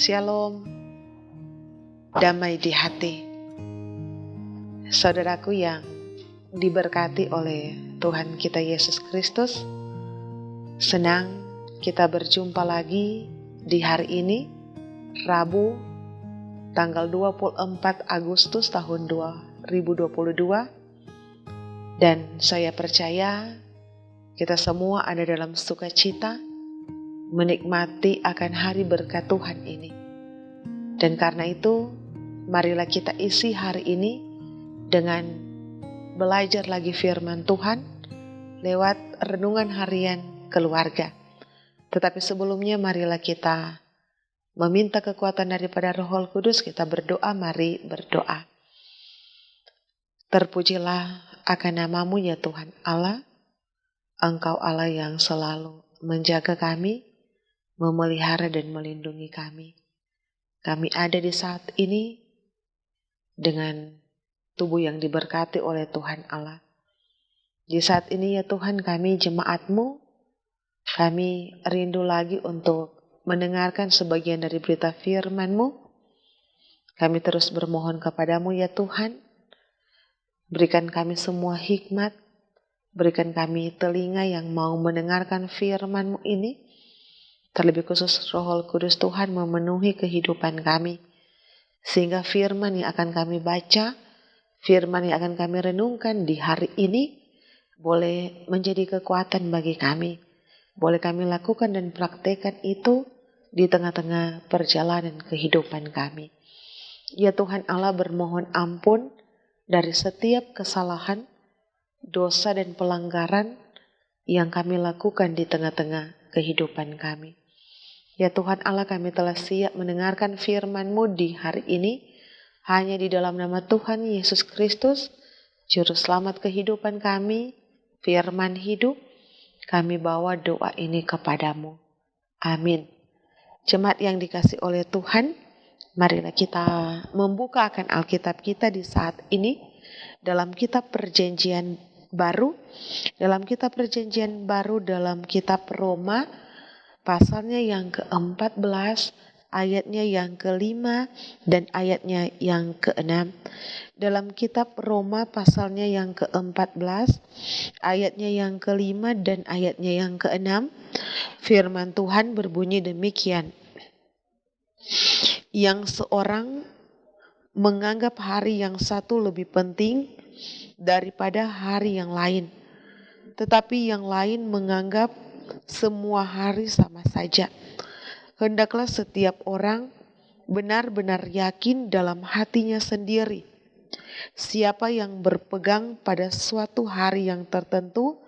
Shalom, damai di hati. Saudaraku yang diberkati oleh Tuhan kita Yesus Kristus, senang kita berjumpa lagi di hari ini, Rabu, tanggal 24 Agustus tahun 2022. Dan saya percaya kita semua ada dalam sukacita, menikmati akan hari berkat Tuhan ini. Dan karena itu, marilah kita isi hari ini dengan belajar lagi firman Tuhan lewat renungan harian keluarga. Tetapi sebelumnya marilah kita meminta kekuatan daripada Roh Kudus. Kita berdoa, mari berdoa. Terpujilah akan nama-Mu ya Tuhan Allah. Engkau Allah yang selalu menjaga kami, memelihara dan melindungi kami. Kami ada di saat ini dengan tubuh yang diberkati oleh Tuhan Allah. Di saat ini ya Tuhan, kami jemaat-Mu, kami rindu lagi untuk mendengarkan sebagian dari berita firman-Mu. Kami terus bermohon kepada-Mu ya Tuhan, berikan kami semua hikmat, berikan kami telinga yang mau mendengarkan firman-Mu ini. Terlebih khusus Roh Kudus Tuhan memenuhi kehidupan kami. Sehingga firman yang akan kami baca, firman yang akan kami renungkan di hari ini, boleh menjadi kekuatan bagi kami. Boleh kami lakukan dan praktekkan itu di tengah-tengah perjalanan kehidupan kami. Ya Tuhan Allah, bermohon ampun dari setiap kesalahan, dosa dan pelanggaran yang kami lakukan di tengah-tengah kehidupan kami. Ya Tuhan Allah, kami telah siap mendengarkan firman-Mu di hari ini, hanya di dalam nama Tuhan Yesus Kristus, Juru Selamat kehidupan kami, firman hidup, kami bawa doa ini kepada-Mu. Amin. Jemaat yang dikasihi oleh Tuhan, marilah kita membuka akan Alkitab kita di saat ini, dalam kitab perjanjian baru, dalam kitab Roma, pasalnya yang ke-14, ayatnya yang ke-5 dan ayatnya yang ke-6. Dalam kitab Roma pasalnya yang ke-14, ayatnya yang ke-5 dan ayatnya yang ke-6, firman Tuhan berbunyi demikian. Yang seorang menganggap hari yang satu lebih penting daripada hari yang lain, tetapi yang lain menganggap semua hari sama saja. Hendaklah setiap orang benar-benar yakin dalam hatinya sendiri. Siapa yang berpegang pada suatu hari yang tertentu,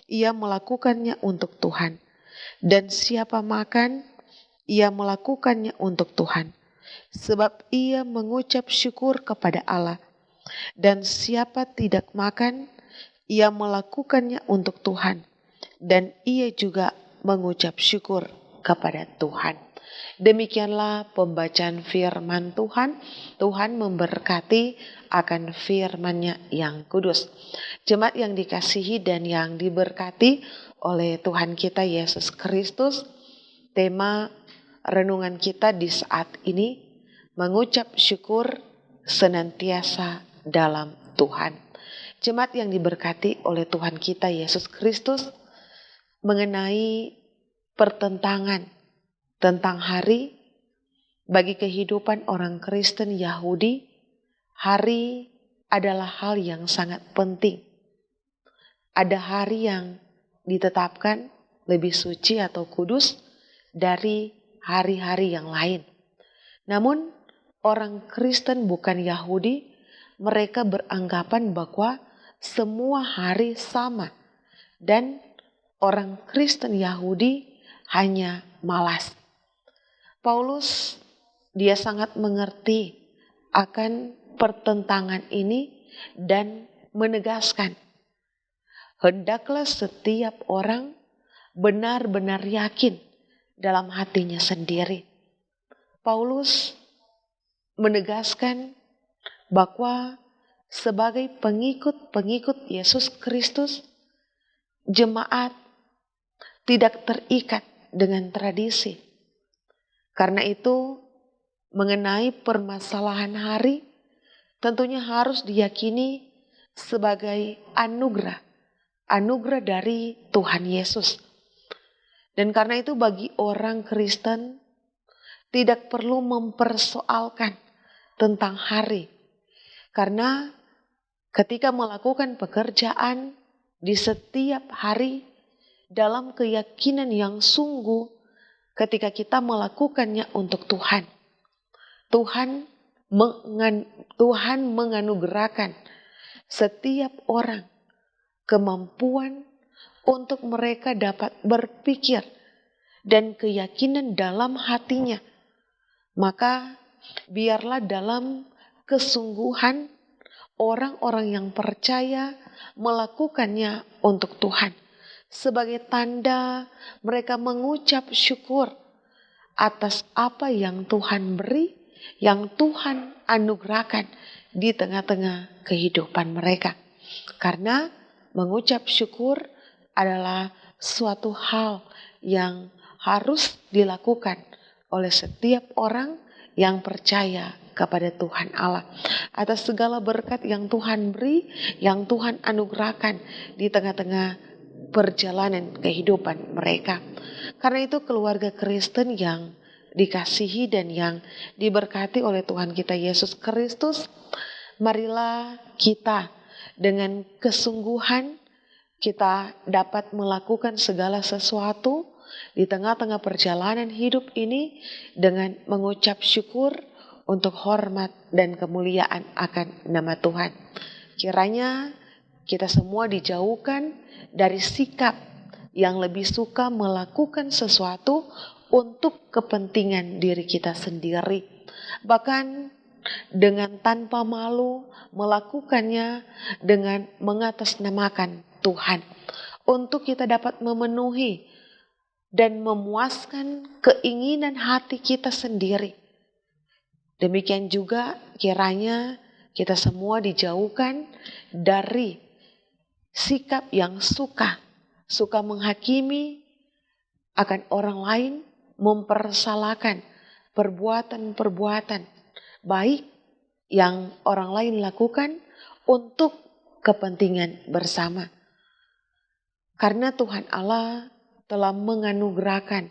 ia melakukannya untuk Tuhan. Dan siapa makan, ia melakukannya untuk Tuhan, sebab ia mengucap syukur kepada Allah. Dan siapa tidak makan, ia melakukannya untuk Tuhan, dan ia juga mengucap syukur kepada Tuhan. Demikianlah pembacaan firman Tuhan. Tuhan memberkati akan firman-Nya yang kudus. Jemaat yang dikasihi dan yang diberkati oleh Tuhan kita Yesus Kristus, tema renungan kita di saat ini, mengucap syukur senantiasa dalam Tuhan. Jemaat yang diberkati oleh Tuhan kita Yesus Kristus, mengenai pertentangan tentang hari bagi kehidupan orang Kristen Yahudi, hari adalah hal yang sangat penting. Ada hari yang ditetapkan lebih suci atau kudus dari hari-hari yang lain. Namun orang Kristen bukan Yahudi, mereka beranggapan bahwa semua hari sama, dan orang Kristen Yahudi hanya malas. Paulus, dia sangat mengerti akan pertentangan ini dan menegaskan, hendaklah setiap orang benar-benar yakin dalam hatinya sendiri. Paulus menegaskan bahwa sebagai pengikut Yesus Kristus, jemaat tidak terikat dengan tradisi. Karena itu mengenai permasalahan hari tentunya harus diyakini sebagai anugerah. Anugerah dari Tuhan Yesus. Dan karena itu bagi orang Kristen tidak perlu mempersoalkan tentang hari. Karena ketika melakukan pekerjaan di setiap hari dalam keyakinan yang sungguh, ketika kita melakukannya untuk Tuhan, Tuhan menganugerahkan setiap orang kemampuan untuk mereka dapat berpikir dan keyakinan dalam hatinya. Maka biarlah dalam kesungguhan orang-orang yang percaya melakukannya untuk Tuhan. Sebagai tanda mereka mengucap syukur atas apa yang Tuhan beri, yang Tuhan anugerahkan di tengah-tengah kehidupan mereka. Karena mengucap syukur adalah suatu hal yang harus dilakukan oleh setiap orang yang percaya kepada Tuhan Allah atas segala berkat yang Tuhan beri, yang Tuhan anugerahkan di tengah-tengah perjalanan kehidupan mereka. Karena itu keluarga Kristen yang dikasihi dan yang diberkati oleh Tuhan kita Yesus Kristus, marilah kita dengan kesungguhan kita dapat melakukan segala sesuatu di tengah-tengah perjalanan hidup ini dengan mengucap syukur untuk hormat dan kemuliaan akan nama Tuhan. Kiranya kita semua dijauhkan dari sikap yang lebih suka melakukan sesuatu untuk kepentingan diri kita sendiri. Bahkan dengan tanpa malu melakukannya dengan mengatasnamakan Tuhan. Untuk kita dapat memenuhi dan memuaskan keinginan hati kita sendiri. Demikian juga kiranya kita semua dijauhkan dari sikap yang suka menghakimi akan orang lain, mempersalahkan perbuatan-perbuatan baik yang orang lain lakukan untuk kepentingan bersama. Karena Tuhan Allah telah menganugerahkan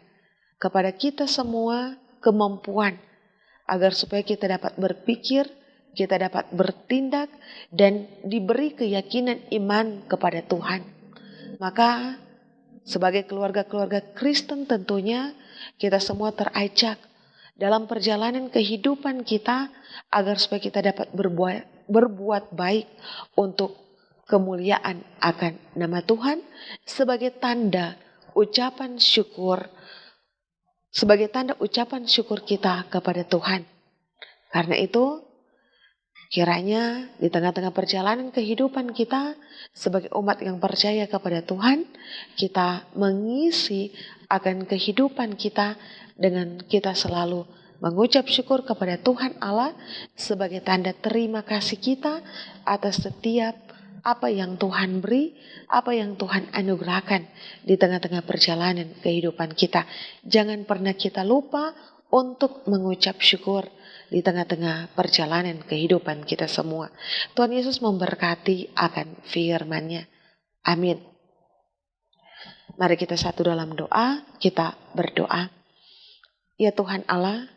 kepada kita semua kemampuan agar supaya kita dapat berpikir, kita dapat bertindak dan diberi keyakinan iman kepada Tuhan. Maka sebagai keluarga-keluarga Kristen tentunya kita semua terajak dalam perjalanan kehidupan kita agar supaya kita dapat berbuat baik untuk kemuliaan akan nama Tuhan sebagai tanda ucapan syukur kita kepada Tuhan. Karena itu kiranya di tengah-tengah perjalanan kehidupan kita sebagai umat yang percaya kepada Tuhan, kita mengisi akan kehidupan kita dengan kita selalu mengucap syukur kepada Tuhan Allah sebagai tanda terima kasih kita atas setiap apa yang Tuhan beri, apa yang Tuhan anugerahkan di tengah-tengah perjalanan kehidupan kita. Jangan pernah kita lupa untuk mengucap syukur di tengah-tengah perjalanan kehidupan kita semua. Tuhan Yesus memberkati akan firman-Nya. Amin. Mari kita satu dalam doa, kita berdoa. Ya Tuhan Allah,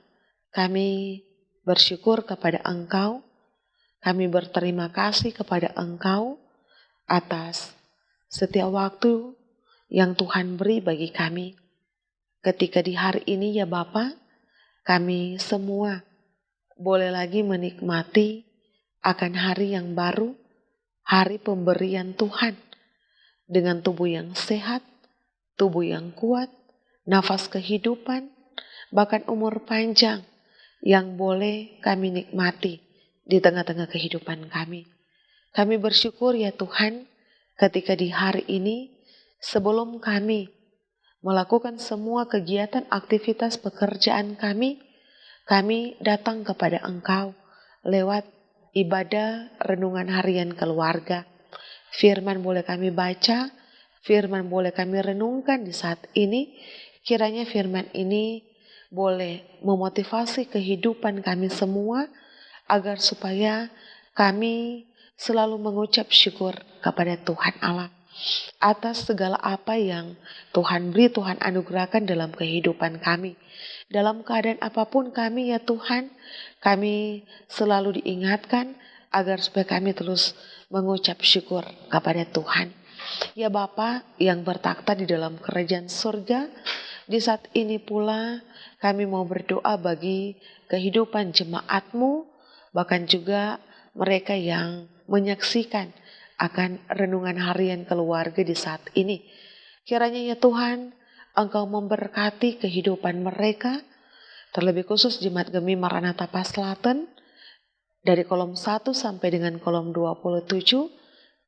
kami bersyukur kepada Engkau, kami berterima kasih kepada Engkau atas setiap waktu yang Tuhan beri bagi kami. Ketika di hari ini ya Bapa, kami semua boleh lagi menikmati akan hari yang baru, hari pemberian Tuhan, dengan tubuh yang sehat, tubuh yang kuat, nafas kehidupan, bahkan umur panjang yang boleh kami nikmati di tengah-tengah kehidupan kami. Kami bersyukur ya Tuhan, ketika di hari ini, sebelum kami melakukan semua kegiatan aktivitas pekerjaan kami datang kepada Engkau lewat ibadah renungan harian keluarga. Firman boleh kami baca, firman boleh kami renungkan di saat ini. Kiranya firman ini boleh memotivasi kehidupan kami semua agar supaya kami selalu mengucap syukur kepada Tuhan Allah atas segala apa yang Tuhan beri, Tuhan anugerahkan dalam kehidupan kami. Dalam keadaan apapun kami ya Tuhan, kami selalu diingatkan agar supaya kami terus mengucap syukur kepada Tuhan. Ya Bapa yang bertakhta di dalam kerajaan surga, di saat ini pula kami mau berdoa bagi kehidupan jemaat-Mu, bahkan juga mereka yang menyaksikan akan renungan harian keluarga di saat ini. Kiranya ya Tuhan, Engkau memberkati kehidupan mereka, terlebih khusus Jemaat Gemi Maranatha Paslaten, dari kolom 1 sampai dengan kolom 27,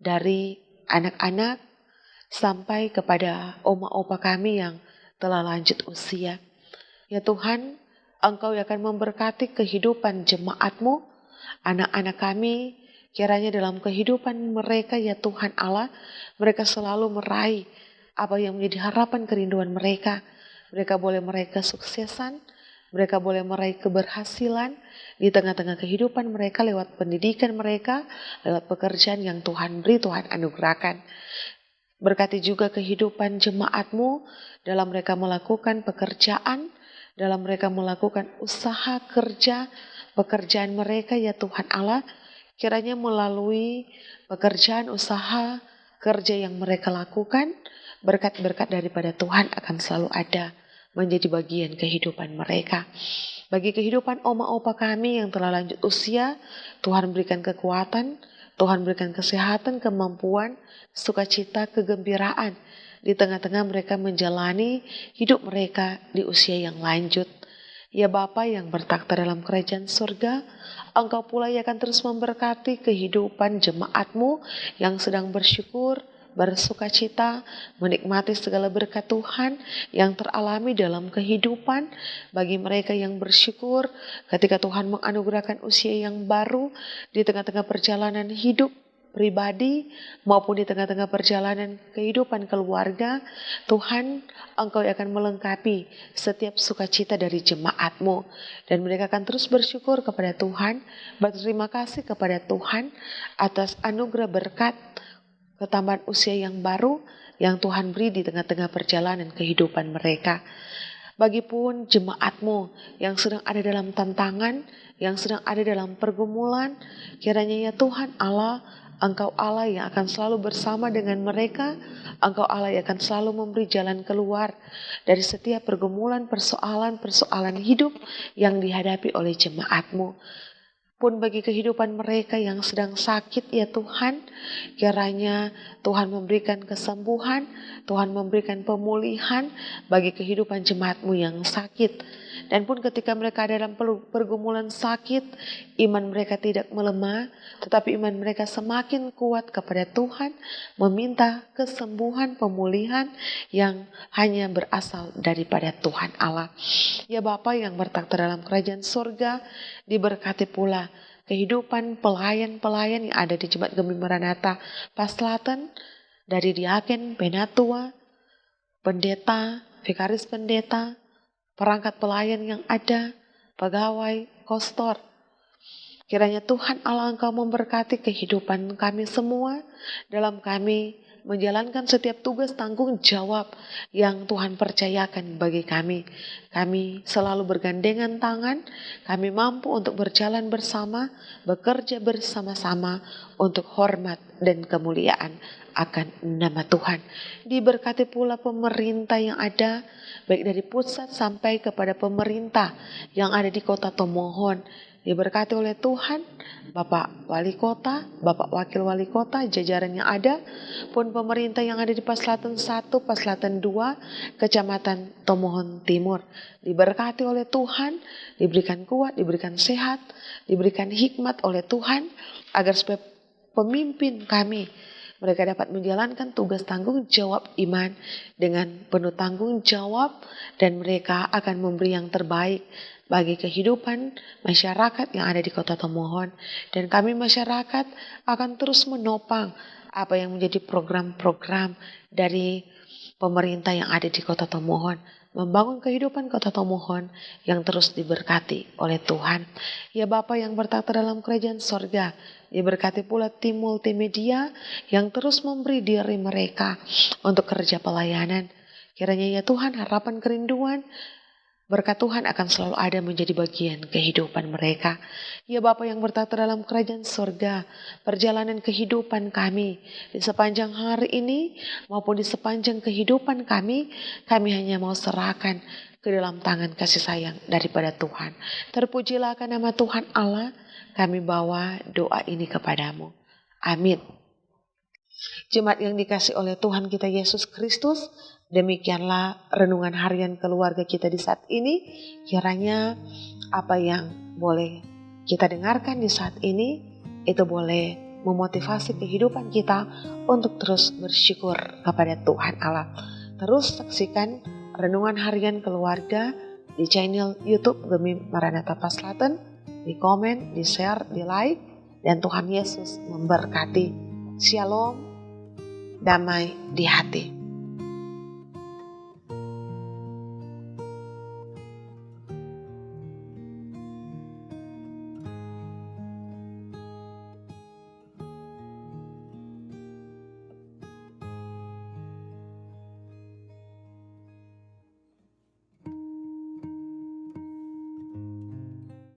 dari anak-anak sampai kepada oma opa kami yang telah lanjut usia. Ya Tuhan, Engkau yang akan memberkati kehidupan jemaat-Mu, anak-anak kami, kiranya dalam kehidupan mereka ya Tuhan Allah, mereka selalu meraih apa yang menjadi harapan kerinduan mereka. Mereka boleh meraih kesuksesan, mereka boleh meraih keberhasilan di tengah-tengah kehidupan mereka lewat pendidikan mereka, lewat pekerjaan yang Tuhan beri, Tuhan anugerahkan. Berkati juga kehidupan jemaat-Mu dalam mereka melakukan pekerjaan, dalam mereka melakukan usaha kerja, pekerjaan mereka ya Tuhan Allah, kiranya melalui pekerjaan usaha kerja yang mereka lakukan, berkat-berkat daripada Tuhan akan selalu ada menjadi bagian kehidupan mereka. Bagi kehidupan oma opa kami yang telah lanjut usia, Tuhan berikan kekuatan, Tuhan berikan kesehatan, kemampuan, sukacita, kegembiraan di tengah-tengah mereka menjalani hidup mereka di usia yang lanjut. Ya Bapa yang bertakhta dalam kerajaan surga, Engkau pula yang akan terus memberkati kehidupan jemaat-Mu yang sedang bersyukur, bersukacita, menikmati segala berkat Tuhan yang teralami dalam kehidupan. Bagi mereka yang bersyukur ketika Tuhan menganugerahkan usia yang baru di tengah-tengah perjalanan hidup pribadi maupun di tengah-tengah perjalanan kehidupan keluarga, Tuhan Engkau akan melengkapi setiap sukacita dari jemaat-Mu, dan mereka akan terus bersyukur kepada Tuhan, berterima kasih kepada Tuhan atas anugerah berkat ketambahan usia yang baru yang Tuhan beri di tengah-tengah perjalanan kehidupan mereka. Bagipun jemaat-Mu yang sedang ada dalam tantangan, yang sedang ada dalam pergumulan, kiranya ya Tuhan Allah, Engkau Allah yang akan selalu bersama dengan mereka, Engkau Allah yang akan selalu memberi jalan keluar dari setiap pergumulan, persoalan hidup yang dihadapi oleh jemaat-Mu. Pun bagi kehidupan mereka yang sedang sakit ya Tuhan, kiranya Tuhan memberikan kesembuhan, Tuhan memberikan pemulihan bagi kehidupan jemaat-Mu yang sakit. Dan pun ketika mereka ada dalam pergumulan sakit, iman mereka tidak melemah, tetapi iman mereka semakin kuat kepada Tuhan, meminta kesembuhan, pemulihan yang hanya berasal daripada Tuhan Allah. Ya Bapa yang bertakhta dalam kerajaan surga, diberkati pula kehidupan pelayan-pelayan yang ada di Jemaat Gemi Maranatha Paslaten, dari diaken, penatua, pendeta, vikaris pendeta, perangkat pelayan yang ada, pegawai, kostor. Kiranya Tuhan Allah Engkau memberkati kehidupan kami semua dalam kami menjalankan setiap tugas tanggung jawab yang Tuhan percayakan bagi kami. Kami selalu bergandengan tangan, kami mampu untuk berjalan bersama, bekerja bersama-sama untuk hormat dan kemuliaan akan nama Tuhan. Diberkati pula pemerintah yang ada, baik dari pusat sampai kepada pemerintah yang ada di kota Tomohon. Diberkati oleh Tuhan, Bapak Wali Kota, Bapak Wakil Wali Kota, jajaran yang ada, pun pemerintah yang ada di Paslaten 1, Paslaten 2, Kecamatan Tomohon Timur. Diberkati oleh Tuhan, diberikan kuat, diberikan sehat, diberikan hikmat oleh Tuhan, agar supaya pemimpin kami, mereka dapat menjalankan tugas tanggung jawab iman dengan penuh tanggung jawab, dan mereka akan memberi yang terbaik bagi kehidupan masyarakat yang ada di kota Tomohon. Dan kami masyarakat akan terus menopang apa yang menjadi program-program dari pemerintah yang ada di kota Tomohon, membangun kehidupan kota Tomohon yang terus diberkati oleh Tuhan. Ya Bapa yang bertata dalam kerajaan sorga, diberkati pula tim multimedia yang terus memberi diri mereka untuk kerja pelayanan. Kiranya ya Tuhan, harapan kerinduan berkat Tuhan akan selalu ada menjadi bagian kehidupan mereka. Ya Bapa yang bertata dalam kerajaan surga, perjalanan kehidupan kami di sepanjang hari ini maupun di sepanjang kehidupan kami hanya mau serahkan ke dalam tangan kasih sayang daripada Tuhan. Terpujilah akan nama Tuhan Allah, kami bawa doa ini kepadamu. Amin. Jemaat yang dikasih oleh Tuhan kita Yesus Kristus, demikianlah renungan harian keluarga kita di saat ini. Kiranya apa yang boleh kita dengarkan di saat ini, itu boleh memotivasi kehidupan kita untuk terus bersyukur kepada Tuhan Allah. Terus saksikan renungan harian keluarga di channel YouTube Gemi Maranatha Paslaten, di komen, di share, di like, dan Tuhan Yesus memberkati. Shalom. Damai di hati.